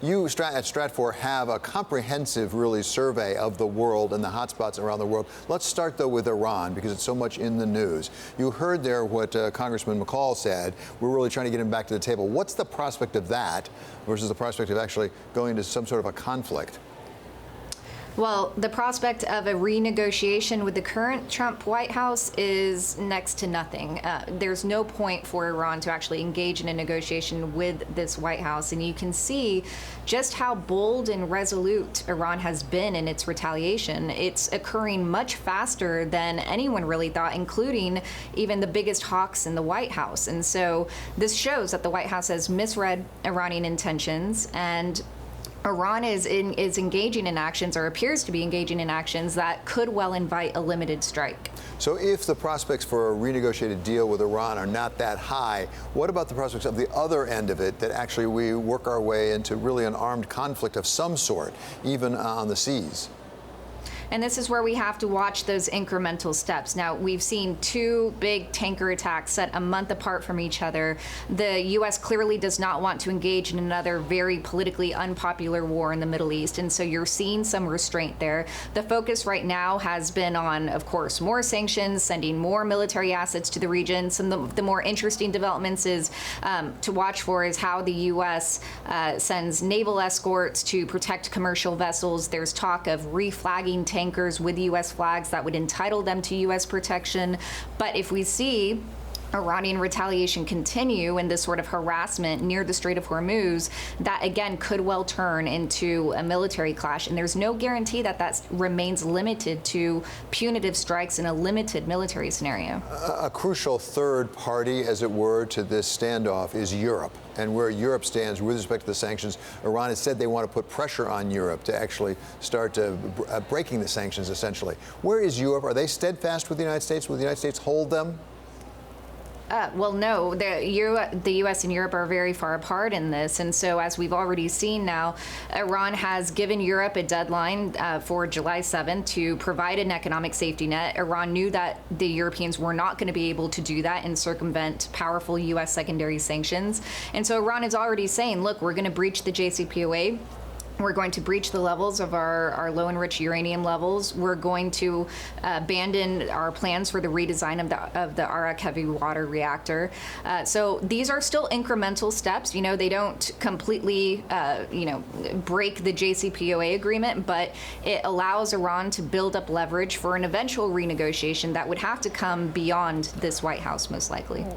You at Stratfor have a comprehensive, really, survey of the world and the hotspots around the world. Let's start, though, with Iran, because it's so much in the news. You heard there what Congressman McCall said. We're really trying to get him back to the table. What's the prospect of that versus the prospect of actually going into some sort of a conflict? Well, the prospect of a renegotiation with the current Trump White House is next to nothing. There's no point for Iran to actually engage in a negotiation with this White House. And you can see just how bold and resolute Iran has been in its retaliation. It's occurring much faster than anyone really thought, including even the biggest hawks in the White House. And so this shows that the White House has misread Iranian intentions, and Iran is engaging in actions, or appears to be engaging in actions, that could well invite a limited strike. So if the prospects for a renegotiated deal with Iran are not that high, what about the prospects of the other end of it, that actually we work our way into really an armed conflict of some sort, even on the seas? And this is where we have to watch those incremental steps. Now, we've seen two big tanker attacks set a month apart from each other. The U.S. clearly does not want to engage in another very politically unpopular war in the Middle East, and so you're seeing some restraint there. The focus right now has been on, of course, more sanctions, sending more military assets to the region. Some of the more interesting developments is to watch for is how the U.S. Sends naval escorts to protect commercial vessels. There's talk of reflagging tankers with U.S. flags that would entitle them to U.S. protection. But if we see Iranian retaliation continue and this sort of harassment near the Strait of Hormuz, that again could well turn into a military clash. And there's no guarantee that that remains limited to punitive strikes in a limited military scenario. A crucial third party, as it were, to this standoff is Europe. And where Europe stands with respect to the sanctions, Iran has said they want to put pressure on Europe to actually start breaking the sanctions, essentially. Where is Europe? Are they steadfast with the United States? Will the United States hold them? Well, no, the U.S. and Europe are very far apart in this. And so, as we've already seen now, Iran has given Europe a deadline for July 7th to provide an economic safety net. Iran knew that the Europeans were not going to be able to do that and circumvent powerful U.S. secondary sanctions. And so Iran is already saying, look, we're going to breach the JCPOA. We're going to breach the levels of our low-enriched uranium levels. We're going to abandon our plans for the redesign of the Arak heavy water reactor. So these are still incremental steps. You know, they don't completely, break the JCPOA agreement, but it allows Iran to build up leverage for an eventual renegotiation that would have to come beyond this White House, most likely.